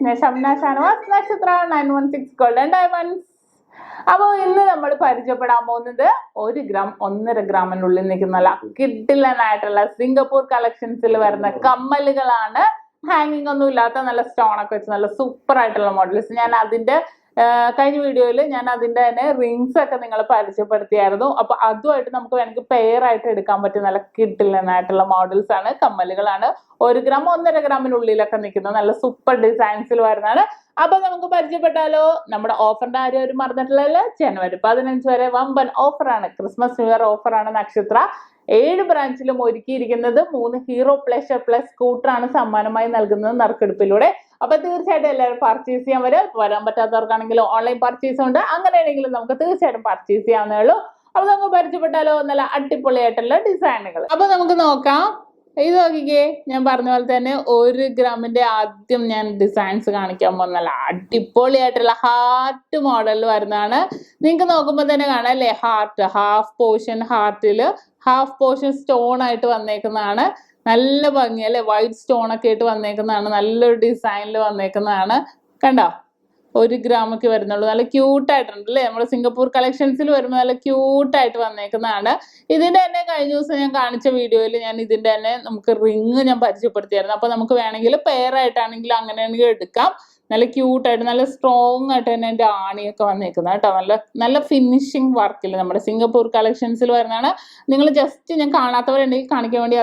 ഞാൻ ഷംന ഷാനവാസ്, നക്ഷത്ര 916 golden diamonds. അപ്പോൾ ഇന്ന് നമ്മൾ പരിചയപ്പെടാൻ പോകുന്നത് 1 ഗ്രാം 1.5 ഗ്രാമിനുള്ളിൽ നിൽക്കുന്ന നല്ല കിഡിലനായിട്ടുള്ള സിംഗപ്പൂർ കളക്ഷൻസിൽ വരുന്ന കമ്മലുകളാണ്. ഹാങ്ങിങ് ഒന്നും ഇല്ലാത്ത നല്ല സ്റ്റോണൊക്കെ വെച്ച് നല്ല സൂപ്പർ ആയിട്ടുള്ള മോഡൽസ്. ഞാൻ അതിന്റെ കഴിഞ്ഞ വീഡിയോയിൽ ഞാൻ അതിന്റെ തന്നെ റിങ്സ് ഒക്കെ നിങ്ങൾ പരിചയപ്പെടുത്തിയായിരുന്നു. അപ്പൊ അതുമായിട്ട് നമുക്ക് വേണമെങ്കിൽ പെയർ ആയിട്ട് എടുക്കാൻ പറ്റിയ നല്ല കിഡിലനായിട്ടുള്ള മോഡൽസ് ആണ്, കമ്മലുകളാണ്. 1 ഗ്രാം 1.5 ഗ്രാമിനുള്ളിലൊക്കെ നിൽക്കുന്ന നല്ല സൂപ്പർ ഡിസൈൻസിൽ വരുന്നതാണ്. അപ്പൊ നമുക്ക് പരിചയപ്പെട്ടാലോ? നമ്മുടെ ഓഫറിന്റെ കാര്യം ഒരു മറന്നിട്ടില്ലല്ലോ. ജനുവരി 15 വരെ വമ്പൻ ഓഫറാണ്, ക്രിസ്മസ് ന്യൂ ഇയർ ഓഫറാണ്. നക്ഷത്ര 7 ബ്രാഞ്ചിലും ഒരുക്കിയിരിക്കുന്നത് 3 ഹീറോ പ്ലസ് സ്കൂട്ടറാണ് സമ്മാനമായി നൽകുന്നത് നറുക്കെടുപ്പിലൂടെ. അപ്പൊ തീർച്ചയായിട്ടും എല്ലാവരും പർച്ചേസ് ചെയ്യാൻ വരാൻ പറ്റാത്തവർക്കാണെങ്കിലും ഓൺലൈൻ പർച്ചേസ് ഉണ്ട്. അങ്ങനെയാണെങ്കിലും നമുക്ക് തീർച്ചയായിട്ടും പർച്ചേസ് ചെയ്യാവുന്നേ ഉള്ളൂ. അപ്പൊ നമുക്ക് പരിചയപ്പെട്ടാലോ നല്ല അടിപൊളിയായിട്ടുള്ള ഡിസൈനുകൾ. അപ്പൊ നമുക്ക് നോക്കാം. ഇത് നോക്കിക്കേ, ഞാൻ പറഞ്ഞ പോലെ തന്നെ 1 ഗ്രാമിന്റെ ആദ്യം ഞാൻ ഡിസൈൻസ് കാണിക്കാൻ പോകുന്ന നല്ല അടിപൊളിയായിട്ടുള്ള ഹാർട്ട് മോഡലിൽ വരുന്നതാണ്. നിങ്ങൾക്ക് നോക്കുമ്പോൾ തന്നെ കാണാം അല്ലേ, ഹാർട്ട് ഹാഫ് പോർഷൻ, ഹാർട്ടില് ഹാഫ് പോർഷൻ സ്റ്റോൺ ആയിട്ട് വന്നേക്കുന്നതാണ്. നല്ല ഭംഗി അല്ലെ, വൈറ്റ് സ്റ്റോൺ ഒക്കെ ആയിട്ട് വന്നേക്കുന്നതാണ്. നല്ലൊരു ഡിസൈനിൽ വന്നേക്കുന്നതാണ്. കണ്ടോ, 1 ഗ്രാമൊക്കെ വരുന്നുള്ളൂ. നല്ല ക്യൂട്ടായിട്ടുണ്ട് അല്ലേ. നമ്മൾ സിംഗപ്പൂർ കളക്ഷൻസിൽ വരുമ്പോൾ നല്ല ക്യൂട്ടായിട്ട് വന്നേക്കുന്നതാണ്. ഇതിന്റെ തന്നെ കഴിഞ്ഞ ദിവസം ഞാൻ കാണിച്ച വീഡിയോയിൽ ഞാൻ ഇതിന്റെ തന്നെ നമുക്ക് റിങ് ഞാൻ പരിചയപ്പെടുത്തിയായിരുന്നു. അപ്പൊ നമുക്ക് വേണമെങ്കിൽ പെയർ ആയിട്ടാണെങ്കിലും അങ്ങനെയാണെങ്കിൽ എടുക്കാം. നല്ല ക്യൂട്ടായിട്ട് നല്ല സ്ട്രോങ് ആയിട്ട് തന്നെ എൻ്റെ ആണിയൊക്കെ വന്നേക്കുന്നത് കേട്ടോ. നല്ല ഫിനിഷിങ് വർക്കിൽ നമ്മുടെ സിംഗപ്പൂർ കളക്ഷൻസിൽ വരുന്നതാണ്. നിങ്ങൾ ജസ്റ്റ് ഞാൻ കാണാത്തവരുണ്ടെങ്കിൽ കാണിക്കാൻ വേണ്ടി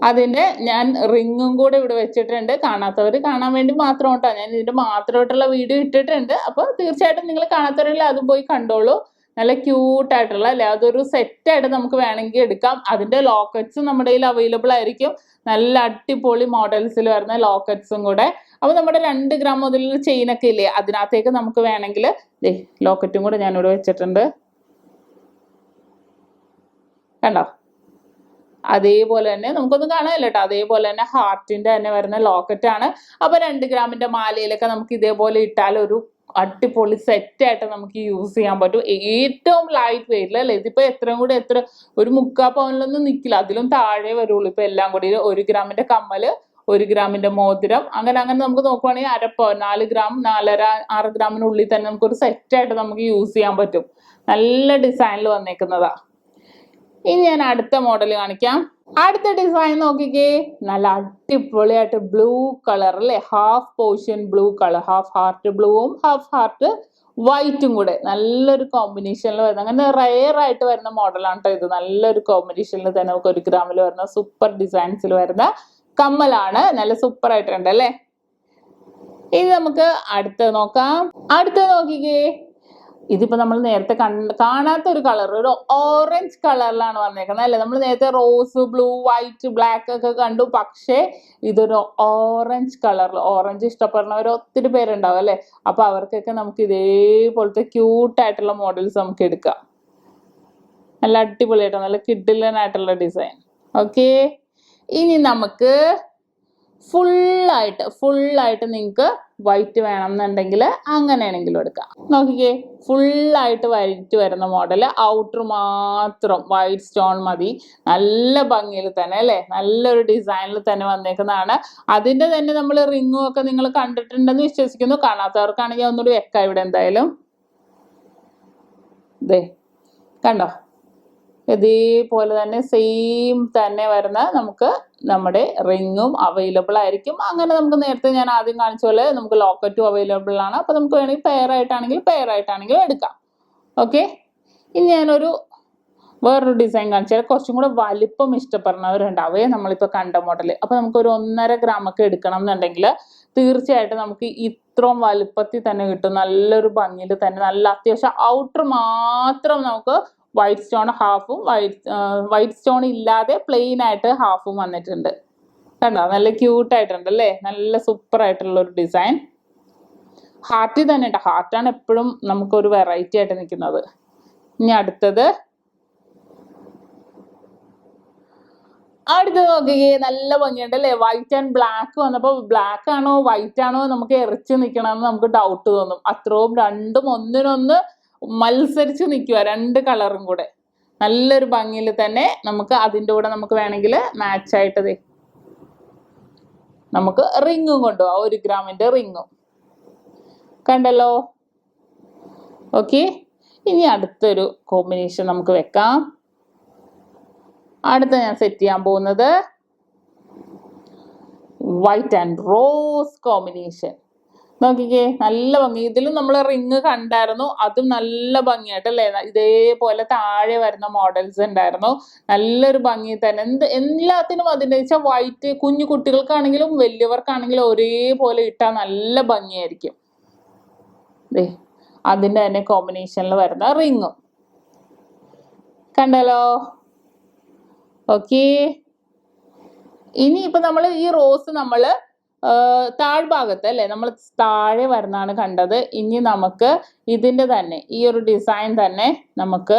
അതിന്റെ ഞാൻ റിങ്ങും കൂടെ ഇവിടെ വെച്ചിട്ടുണ്ട്. കാണാത്തവർ കാണാൻ വേണ്ടി മാത്രം കേട്ടോ, ഞാൻ ഇതിന്റെ മാത്രമായിട്ടുള്ള വീഡിയോ ഇട്ടിട്ടുണ്ട്. അപ്പൊ തീർച്ചയായിട്ടും നിങ്ങൾ കാണാത്തവരെല്ലാം അതും പോയി കണ്ടോളൂ. നല്ല ക്യൂട്ടായിട്ടുള്ള അല്ലെ, അതൊരു സെറ്റായിട്ട് നമുക്ക് വേണമെങ്കിൽ എടുക്കാം. അതിന്റെ ലോക്കറ്റ്സും നമ്മുടെ കയ്യിൽ അവൈലബിൾ ആയിരിക്കും. നല്ല അടിപൊളി മോഡൽസിൽ വരുന്ന ലോക്കറ്റ്സും കൂടെ. അപ്പൊ നമ്മുടെ 2 ഗ്രാം മുതലുള്ള ചെയിനൊക്കെ ഇല്ലേ, അതിനകത്തേക്ക് നമുക്ക് വേണമെങ്കിൽ ലോക്കറ്റും കൂടെ ഞാനിവിടെ വെച്ചിട്ടുണ്ട്. കണ്ടോ, അതേപോലെ തന്നെ നമുക്കൊന്നും കാണാനില്ല കേട്ടോ. അതേപോലെ തന്നെ ഹാർട്ടിന്റെ തന്നെ വരുന്ന ലോക്കറ്റ് ആണ്. അപ്പൊ 2 ഗ്രാമിന്റെ മാലയിലൊക്കെ നമുക്ക് ഇതേപോലെ ഇട്ടാൽ ഒരു അടിപൊളി സെറ്റായിട്ട് നമുക്ക് യൂസ് ചെയ്യാൻ പറ്റും. ഏറ്റവും ലൈറ്റ് വെയിറ്റിൽ അല്ലേ. ഇതിപ്പോ എത്ര ഒരു 3/4 പവനിലൊന്നും നിൽക്കില്ല, അതിലും താഴെ വരുള്ളൂ. ഇപ്പൊ എല്ലാം കൂടി 1 ഗ്രാമിന്റെ കമ്മല്, 1 ഗ്രാമിന്റെ മോതിരം, അങ്ങനെ നമുക്ക് നോക്കുവാണെങ്കിൽ 1/2 പവൻ, 4 ഗ്രാം 4.5 6 ഗ്രാമിനുള്ളിൽ തന്നെ നമുക്കൊരു സെറ്റായിട്ട് നമുക്ക് യൂസ് ചെയ്യാൻ പറ്റും. നല്ല ഡിസൈനിൽ വന്നേക്കുന്നതാ. ഇനി ഞാൻ അടുത്ത മോഡൽ കാണിക്കാം. അടുത്ത ഡിസൈൻ നോക്കിക്കേ, നല്ല അടിപൊളിയായിട്ട് ബ്ലൂ കളർ അല്ലേ, half portion blue colour, half heart ബ്ലൂവും ഹാഫ് ഹാർട്ട് വൈറ്റും കൂടെ നല്ലൊരു കോമ്പിനേഷനിൽ വരുന്ന, അങ്ങനെ റെയർ ആയിട്ട് വരുന്ന മോഡലാണ് കേട്ടോ ഇത്. നല്ലൊരു കോമ്പിനേഷനിൽ തന്നെ നമുക്ക് 1 ഗ്രാമിൽ വരുന്ന സൂപ്പർ ഡിസൈൻസിൽ വരുന്ന കമ്മലാണ്. നല്ല സൂപ്പർ ആയിട്ടുണ്ട് അല്ലേ. ഇനി നമുക്ക് അടുത്തത് നോക്കാം. അടുത്തത് നോക്കിക്കേ, ഇതിപ്പോ നമ്മൾ നേരത്തെ കാണാത്ത ഒരു കളർ, ഒരു ഓറഞ്ച് കളറിലാണ് വന്നേക്കുന്നത് അല്ലെ. നമ്മൾ നേരത്തെ റോസ്, ബ്ലൂ, വൈറ്റ്, ബ്ലാക്ക് ഒക്കെ കണ്ടു. പക്ഷേ ഇതൊരു ഓറഞ്ച് കളറിൽ, ഓറഞ്ച് ഇഷ്ടപ്പെടുന്നവർ ഒത്തിരി പേരുണ്ടാവും അല്ലെ. അപ്പൊ അവർക്കൊക്കെ നമുക്ക് ഇതേപോലത്തെ ക്യൂട്ടായിട്ടുള്ള മോഡൽസ് നമുക്ക് എടുക്കാം. നല്ല അടിപൊളിയായിട്ട് നല്ല കിഡിലനായിട്ടുള്ള ഡിസൈൻ. ഓക്കെ, ഇനി നമുക്ക് ഫുള്ളായിട്ട് നിങ്ങൾക്ക് വൈറ്റ് വേണം എന്നുണ്ടെങ്കിൽ അങ്ങനെയാണെങ്കിലും എടുക്കാം. നോക്കിക്കേ, ഫുള്ളായിട്ട് വൈറ്റ് വരുന്ന മോഡൽ, ഔട്ടർ മാത്രം വൈറ്റ് സ്റ്റോൺ മതി. നല്ല ഭംഗിയിൽ തന്നെ അല്ലേ, നല്ലൊരു ഡിസൈനിൽ തന്നെ വന്നേക്കുന്നതാണ്. അതിന്റെ തന്നെ നമ്മൾ റിങ്ങും ഒക്കെ നിങ്ങൾ കണ്ടിട്ടുണ്ടെന്ന് വിശ്വസിക്കുന്നു. കാണാത്തവർക്കാണെങ്കിൽ ഒന്നുകൂടി വെക്കാം ഇവിടെ. എന്തായാലും കണ്ടോ, ഇതേപോലെ തന്നെ സെയിം തന്നെ വരുന്ന നമുക്ക് നമ്മുടെ റിങ്ങും അവൈലബിൾ ആയിരിക്കും. അങ്ങനെ നമുക്ക് നേരത്തെ ഞാൻ ആദ്യം കാണിച്ച പോലെ നമുക്ക് ലോക്കറ്റും അവൈലബിൾ ആണ്. അപ്പൊ നമുക്ക് വേണമെങ്കിൽ പെയർ ആയിട്ടാണെങ്കിലും എടുക്കാം. ഓക്കെ, ഇനി ഞാനൊരു വേറൊരു ഡിസൈൻ കാണിച്ചാൽ കുറച്ചും കൂടെ വലിപ്പം ഇഷ്ടപ്പെടുന്നവരുണ്ടാവേ, നമ്മളിപ്പോൾ കണ്ട മോഡൽ. അപ്പൊ നമുക്ക് ഒരു 1.5 ഗ്രാമൊക്കെ എടുക്കണം എന്നുണ്ടെങ്കിൽ തീർച്ചയായിട്ടും നമുക്ക് ഇത്രയും വലുപ്പത്തിൽ തന്നെ കിട്ടും. നല്ലൊരു ഭംഗിയിൽ തന്നെ, നല്ല അത്യാവശ്യം ഔട്ടർ മാത്രം നമുക്ക് വൈറ്റ് സ്റ്റോൺ ഹാഫും, വൈറ്റ് സ്റ്റോൺ ഇല്ലാതെ പ്ലെയിൻ ആയിട്ട് ഹാഫും വന്നിട്ടുണ്ട്. കണ്ടോ, നല്ല ക്യൂട്ടായിട്ടുണ്ട് അല്ലേ. നല്ല സൂപ്പർ ആയിട്ടുള്ള ഒരു ഡിസൈൻ. ഹാർട്ടിൽ തന്നെ ഉണ്ട്. ഹാർട്ടാണ് എപ്പോഴും നമുക്കൊരു വെറൈറ്റി ആയിട്ട് നിൽക്കുന്നത്. ഇനി അടുത്തത് നോക്കിക്കേ, നല്ല ഭംഗിയുണ്ട് അല്ലേ. വൈറ്റ് ആൻഡ് ബ്ലാക്ക് വന്നപ്പോൾ ബ്ലാക്ക് ആണോ വൈറ്റ് ആണോ നമുക്ക് എറിച്ച് നിൽക്കണമെന്ന് നമുക്ക് ഡൗട്ട് തോന്നും. അത്രയും രണ്ടും ഒന്നിനൊന്ന് മത്സരിച്ച് നിൽക്കുക, 2 കളറും കൂടെ. നല്ലൊരു ഭംഗിയിൽ തന്നെ നമുക്ക് അതിൻ്റെ കൂടെ നമുക്ക് വേണമെങ്കിൽ മാച്ചായിട്ട് നമുക്ക് റിങ്ങും കൊണ്ടുപോകാം, 1 ഗ്രാമിന്റെ റിങ്ങും. കണ്ടല്ലോ. ഓക്കെ, ഇനി അടുത്തൊരു കോമ്പിനേഷൻ നമുക്ക് വെക്കാം. അടുത്ത ഞാൻ സെറ്റ് ചെയ്യാൻ പോകുന്നത് വൈറ്റ് ആൻഡ് റോസ് കോമ്പിനേഷൻ. നോക്കിക്കേ, നല്ല ഭംഗി. ഇതിലും നമ്മൾ റിങ് കണ്ടായിരുന്നു, അതും നല്ല ഭംഗിയായിട്ടല്ലേ. ഇതേപോലെ താഴെ വരുന്ന മോഡൽസ് ഉണ്ടായിരുന്നു, നല്ലൊരു ഭംഗി തന്നെ. എല്ലാത്തിനും അതിൻ്റെ വെച്ചാൽ വൈറ്റ്, കുഞ്ഞു കുട്ടികൾക്കാണെങ്കിലും വലിയവർക്കാണെങ്കിലും ഒരേപോലെ ഇട്ടാൽ നല്ല ഭംഗിയായിരിക്കും. അതിൻ്റെ തന്നെ കോമ്പിനേഷനിൽ വരുന്ന റിങ്ങും കണ്ടല്ലോ. ഓക്കെ, ഇനി ഇപ്പൊ നമ്മൾ ഈ റോസ് നമ്മൾ താഴ്ഭാഗത്ത് അല്ലേ, നമ്മൾ താഴെ വരുന്നതാണ് കണ്ടത്. ഇനി നമുക്ക് ഇതിൻ്റെ തന്നെ ഈ ഒരു ഡിസൈൻ തന്നെ നമുക്ക്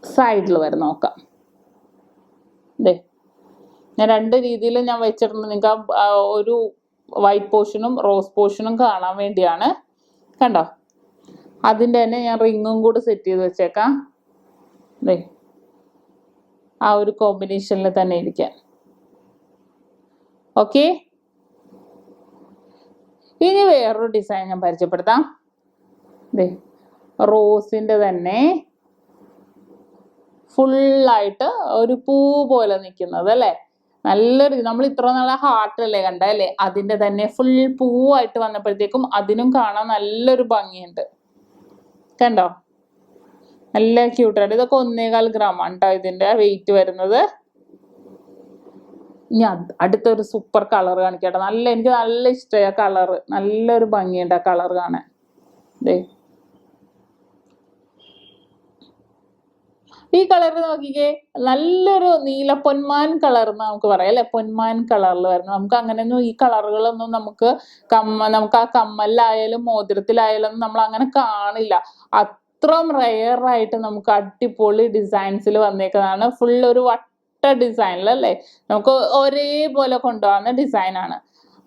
സൈഡിൽ വരെ നോക്കാം. ഞാൻ 2 രീതിയിൽ ഞാൻ വെച്ചിട്ടുണ്ട്, നിങ്ങൾക്ക് ഒരു വൈറ്റ് പോർഷനും റോസ് പോർഷനും കാണാൻ വേണ്ടിയാണ്. കണ്ടോ, അതിൻ്റെ തന്നെ ഞാൻ റിങ്ങും കൂടി സെറ്റ് ചെയ്ത് വെച്ചേക്കാം. ആ ഒരു കോമ്പിനേഷനിൽ തന്നെ ഇരിക്കാൻ. ഓക്കെ, ഇനി വേറൊരു ഡിസൈൻ ഞാൻ പരിചയപ്പെടുത്താം. റോസിന്റെ തന്നെ ഫുള്ളായിട്ട് ഒരു പൂ പോലെ നിൽക്കുന്നത് അല്ലേ, നല്ലൊരു. നമ്മൾ ഇത്ര നല്ല ഹാർട്ടല്ലേ കണ്ടല്ലേ, അതിന്റെ തന്നെ ഫുൾ പൂവായിട്ട് വന്നപ്പോഴത്തേക്കും അതിനും കാണാൻ നല്ലൊരു ഭംഗിയുണ്ട്. കണ്ടോ, നല്ല ക്യൂട്ടായിട്ട്. ഇതൊക്കെ 1.25 ഗ്രാമാണ് കേട്ടോ ഇതിന്റെ വെയിറ്റ് വരുന്നത്. ഇനി അടുത്തൊരു സൂപ്പർ കളർ കാണിക്കട്ടെ. എനിക്ക് നല്ല ഇഷ്ടമായ കളർ, നല്ലൊരു ഭംഗിയുണ്ട് ആ കളർ കാണാൻ. ഈ കളർ നോക്കിക്കേ, നല്ലൊരു നീല പൊന്മാൻ കളർ നമുക്ക് പറയാം അല്ലെ, പൊന്മാൻ കളറിൽ വരുന്നത്. നമുക്ക് അങ്ങനെയൊന്നും ഈ കളറുകളൊന്നും നമുക്ക് ആ കമ്മലിലായാലും മോതിരത്തിലായാലും നമ്മൾ അങ്ങനെ കാണില്ല. അത്രയും റെയറായിട്ട് നമുക്ക് അടിപൊളി ഡിസൈൻസിൽ വന്നേക്കുന്നതാണ്. ഫുൾ ഒരു ഡിസൈനിലല്ലേ, നമുക്ക് ഒരേപോലെ കൊണ്ടുപോകുന്ന ഡിസൈനാണ്.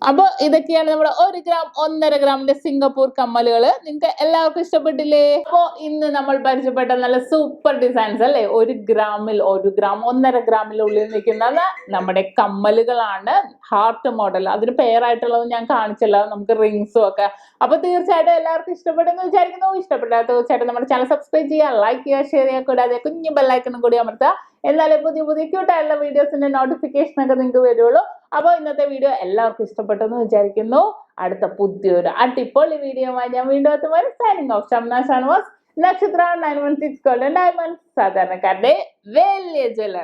അപ്പൊ ഇതൊക്കെയാണ് നമ്മുടെ 1 ഗ്രാം 1.5 ഗ്രാമിന്റെ സിംഗപ്പൂർ കമ്മലുകൾ. നിങ്ങൾക്ക് എല്ലാവർക്കും ഇഷ്ടപ്പെട്ടില്ലേ? അപ്പോ ഇന്ന് നമ്മൾ പരിചയപ്പെട്ട നല്ല സൂപ്പർ ഡിസൈൻസ് അല്ലേ, 1 ഗ്രാമിൽ 1 ഗ്രാം 1.5 ഗ്രാമിനുള്ളിൽ നിൽക്കുന്നത് നമ്മുടെ കമ്മലുകളാണ്. ഹാർട്ട് മോഡൽ, അതിന് പേരായിട്ടുള്ളത് ഞാൻ കാണിച്ചല്ലോ, നമുക്ക് റിങ്സും ഒക്കെ. അപ്പൊ തീർച്ചയായിട്ടും എല്ലാവർക്കും ഇഷ്ടപ്പെട്ടെന്ന് വിചാരിക്കുന്നു. ഇഷ്ടപ്പെട്ടാൽ തീർച്ചയായിട്ടും നമ്മുടെ ചാനൽ സബ്സ്ക്രൈബ് ചെയ്യുക, ലൈക്ക് ചെയ്യുക, ഷെയർ ചെയ്യുക, കൂടാതെ കുഞ്ഞു ബെല്ലൈക്കണും കൂടി അമർത്തുക. എന്നാലേ പുതിയ ക്യൂട്ടായിട്ടുള്ള വീഡിയോസിന്റെ നോട്ടിഫിക്കേഷൻ ഒക്കെ നിങ്ങൾക്ക് വരുള്ളൂ. അപ്പോൾ ഇന്നത്തെ വീഡിയോ എല്ലാവർക്കും ഇഷ്ടപ്പെട്ടെന്ന് വിചാരിക്കുന്നു. അടുത്ത പുതിയൊരു അടിപൊളി വീഡിയോയുമായി ഞാൻ വീണ്ടും എത്തുമ്പോൾ സൈനിങ് ഓഫ്. ഷംന ഷാനവാസ്, നക്ഷത്ര 916 ഗോൾഡൻ ഡയമണ്ട്സ്, സാധാരണക്കാരുടെ വലിയ ജ്വല്ലറി.